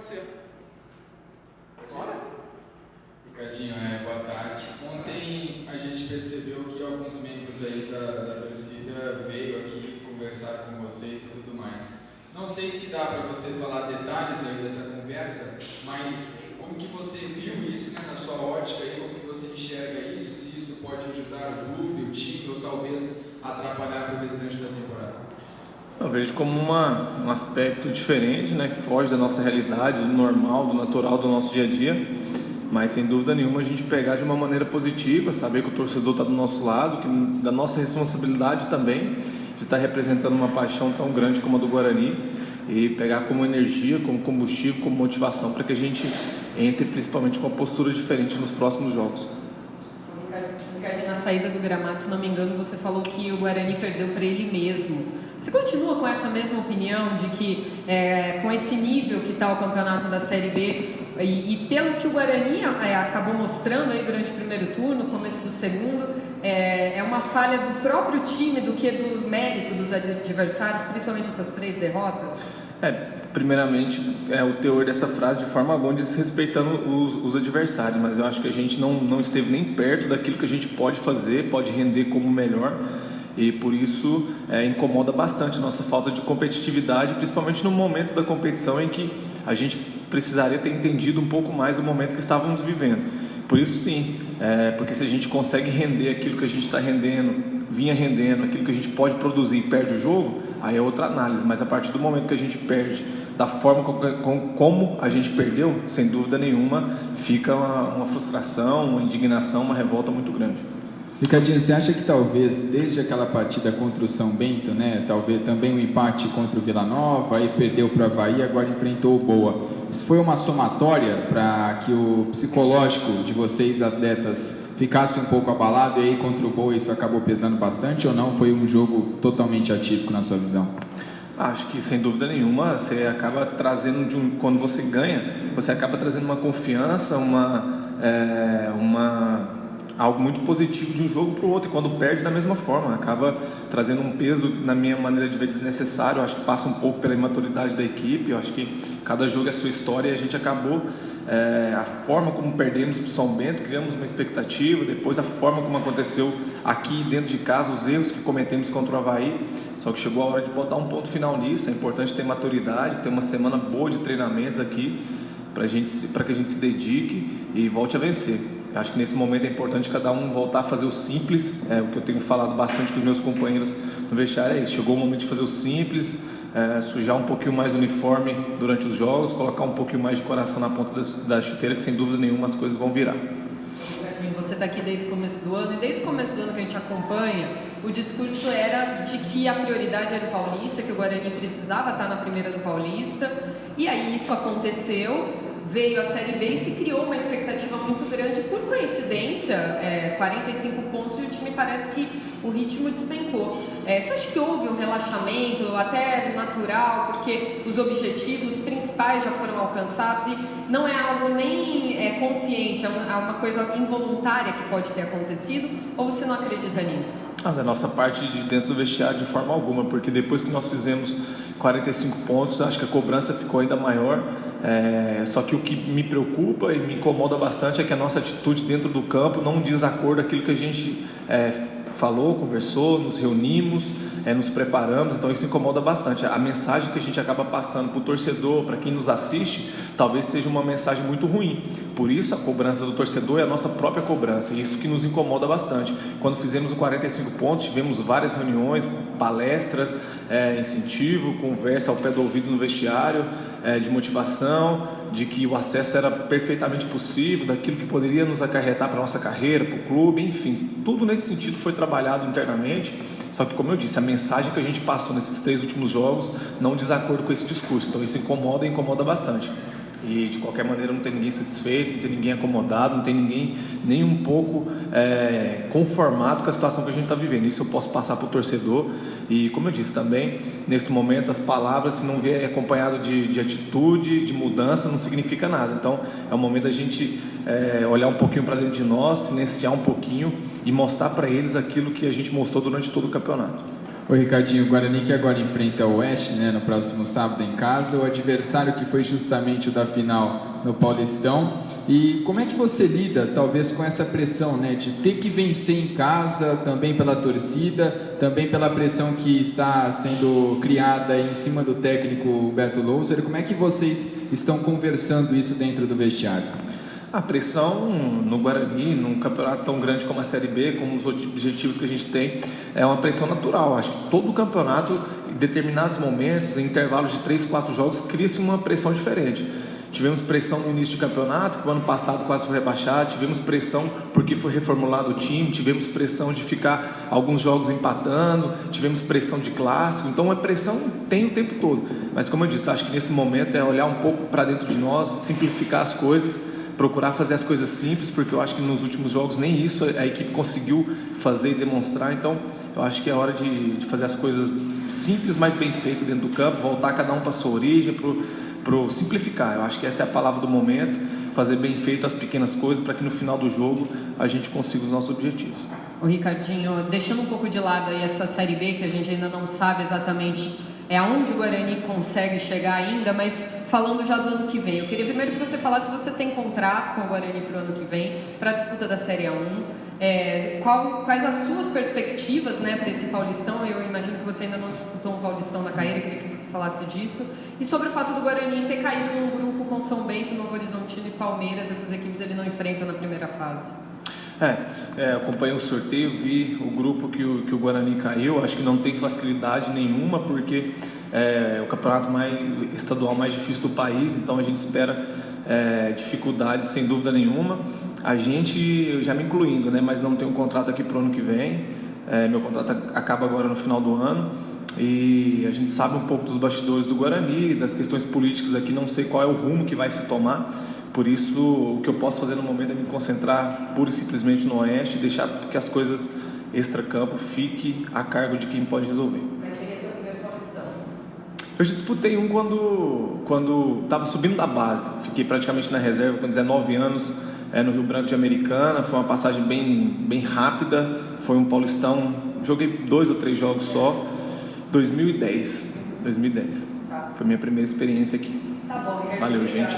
acontecer. Bora? Ricardinho, boa tarde. Ontem a gente percebeu que alguns membros aí da torcida veio aqui conversar com vocês e tudo mais. Não sei se dá para você falar detalhes aí dessa conversa, mas como que você viu isso, né, na sua ótica aí, como que você enxerga isso, se isso pode ajudar o clube, o time, ou talvez atrapalhar para o restante da temporada? Eu vejo como um aspecto diferente, né, que foge da nossa realidade, do normal, do natural do nosso dia a dia, mas sem dúvida nenhuma a gente pegar de uma maneira positiva, saber que o torcedor está do nosso lado, que da nossa responsabilidade também de estar representando uma paixão tão grande como a do Guarani, e pegar como energia, como combustível, como motivação para que a gente entre principalmente com uma postura diferente nos próximos jogos. Ricardo, na saída do gramado, se não me engano, você falou que o Guarani perdeu para ele mesmo. Você continua com essa mesma opinião de que com esse nível que está o campeonato da Série B e pelo que o Guarani acabou mostrando aí durante o primeiro turno, começo do segundo, é uma falha do próprio time do que do mérito dos adversários, principalmente essas 3 derrotas? Primeiramente, o teor dessa frase de forma alguma desrespeitando os adversários, mas eu acho que a gente não esteve nem perto daquilo que a gente pode fazer, pode render como melhor, e por isso incomoda bastante a nossa falta de competitividade, principalmente no momento da competição em que a gente precisaria ter entendido um pouco mais o momento que estávamos vivendo. Por isso sim, porque se a gente consegue render aquilo que a gente está vinha rendendo, aquilo que a gente pode produzir e perde o jogo, aí é outra análise, mas a partir do momento que a gente perde da forma como a gente perdeu, sem dúvida nenhuma, fica uma frustração, uma indignação, uma revolta muito grande. Ricardinho, você acha que talvez desde aquela partida contra o São Bento, né, talvez também o empate contra o Vila Nova, aí perdeu para o Avaí, agora enfrentou o Boa, isso foi uma somatória para que o psicológico de vocês atletas ficasse um pouco abalado e aí contra o Boa isso acabou pesando bastante ou não? Foi um jogo totalmente atípico na sua visão? Acho que sem dúvida nenhuma você acaba trazendo quando você ganha, você acaba trazendo uma confiança, algo muito positivo de um jogo para o outro, e quando perde da mesma forma, acaba trazendo um peso, na minha maneira de ver, desnecessário. Eu acho que passa um pouco pela imaturidade da equipe. Eu acho que cada jogo é a sua história, e a gente acabou, a forma como perdemos para o São Bento, criamos uma expectativa, depois a forma como aconteceu aqui dentro de casa, os erros que cometemos contra o Avaí, só que chegou a hora de botar um ponto final nisso. É importante ter maturidade, ter uma semana boa de treinamentos aqui, para que a gente se dedique e volte a vencer. Acho que nesse momento é importante cada um voltar a fazer o simples, o que eu tenho falado bastante com os meus companheiros no vestiário é isso. Chegou o momento de fazer o simples, sujar um pouquinho mais o uniforme durante os jogos, colocar um pouquinho mais de coração na ponta da chuteira, que sem dúvida nenhuma as coisas vão virar. Você está aqui desde o começo do ano, e desde o começo do ano que a gente acompanha, o discurso era de que a prioridade era o Paulista, que o Guarani precisava estar na primeira do Paulista, e aí isso aconteceu. Veio a Série B e se criou uma expectativa muito grande. Por coincidência, 45 pontos, e o time parece que o ritmo despencou. Você acha que houve um relaxamento, até natural, porque os objetivos principais já foram alcançados e não é algo nem consciente, é uma coisa involuntária que pode ter acontecido, ou você não acredita nisso? Da nossa parte de dentro do vestiário, de forma alguma, porque depois que nós fizemos 45 pontos, acho que a cobrança ficou ainda maior. Só que o que me preocupa e me incomoda bastante é que a nossa atitude dentro do campo não diz acordo aquilo que a gente falou, conversou, nos reunimos, nos preparamos. Então isso incomoda bastante. A mensagem que a gente acaba passando para o torcedor, para quem nos assiste, talvez seja uma mensagem muito ruim. Por isso a cobrança do torcedor é a nossa própria cobrança, isso que nos incomoda bastante. Quando fizemos o 45 pontos, tivemos várias reuniões, palestras, incentivo, conversa ao pé do ouvido no vestiário, de motivação, de que o acesso era perfeitamente possível, daquilo que poderia nos acarretar para a nossa carreira, para o clube, enfim, tudo nesse sentido foi trabalhado internamente. Só que, como eu disse, a mensagem que a gente passou nesses 3 últimos jogos não diz acordo com esse discurso, então isso incomoda bastante. E de qualquer maneira não tem ninguém satisfeito, não tem ninguém acomodado, não tem ninguém nem um pouco conformado com a situação que a gente está vivendo. Isso eu posso passar para o torcedor. E como eu disse também, nesse momento as palavras, se não vier acompanhado de atitude, de mudança, não significa nada. Então é o momento da gente olhar um pouquinho para dentro de nós, silenciar um pouquinho e mostrar para eles aquilo que a gente mostrou durante todo o campeonato. Oi, Ricardinho, o Guarani que agora enfrenta o Oeste, né, no próximo sábado em casa, o adversário que foi justamente o da final no Paulistão. E como é que você lida, talvez, com essa pressão, né, de ter que vencer em casa, também pela torcida, também pela pressão que está sendo criada em cima do técnico Beto Louser? Como é que vocês estão conversando isso dentro do vestiário? A pressão no Guarani, num campeonato tão grande como a Série B, com os objetivos que a gente tem, é uma pressão natural. Acho que todo campeonato, em determinados momentos, em intervalos de 3, 4 jogos, cria-se uma pressão diferente. Tivemos pressão no início de campeonato, que o ano passado quase foi rebaixado. Tivemos pressão porque foi reformulado o time. Tivemos pressão de ficar alguns jogos empatando. Tivemos pressão de clássico. Então a pressão tem o tempo todo. Mas como eu disse, acho que nesse momento é olhar um pouco para dentro de nós, simplificar as coisas, procurar fazer as coisas simples, porque eu acho que nos últimos jogos nem isso a equipe conseguiu fazer e demonstrar. Então eu acho que é hora de fazer as coisas simples, mas bem feitas dentro do campo, voltar cada um para a sua origem, pro simplificar. Eu acho que essa é a palavra do momento, fazer bem feito as pequenas coisas para que no final do jogo a gente consiga os nossos objetivos. O Ricardinho, deixando um pouco de lado aí essa Série B, que a gente ainda não sabe exatamente aonde o Guarani consegue chegar ainda, mas falando já do ano que vem, eu queria primeiro que você falasse se você tem contrato com o Guarani para o ano que vem, para a disputa da Série A1, quais as suas perspectivas, né, para esse Paulistão. Eu imagino que você ainda não disputou um Paulistão na carreira, eu queria que você falasse disso, e sobre o fato do Guarani ter caído num grupo com São Bento, Novo Horizontino e Palmeiras. Essas equipes ele não enfrenta na primeira fase. Acompanhei o sorteio, vi o grupo que o Guarani caiu. Acho que não tem facilidade nenhuma, porque é o campeonato estadual mais difícil do país, então a gente espera dificuldades sem dúvida nenhuma. A gente, já me incluindo, né, mas não tem um contrato aqui para o ano que vem. Meu contrato acaba agora no final do ano, e a gente sabe um pouco dos bastidores do Guarani, das questões políticas aqui. Não sei qual é o rumo que vai se tomar. Por isso, o que eu posso fazer no momento é me concentrar pura e simplesmente no Oeste e deixar que as coisas extra-campo fiquem a cargo de quem pode resolver. Mas seria seu primeiro Paulistão? Eu já disputei um quando estava subindo da base. Fiquei praticamente na reserva com 19 anos, no Rio Branco de Americana. Foi uma passagem bem rápida. Foi um Paulistão, joguei 2 ou 3 jogos só. 2010. Foi minha primeira experiência aqui. Tá bom, Valeu, gente.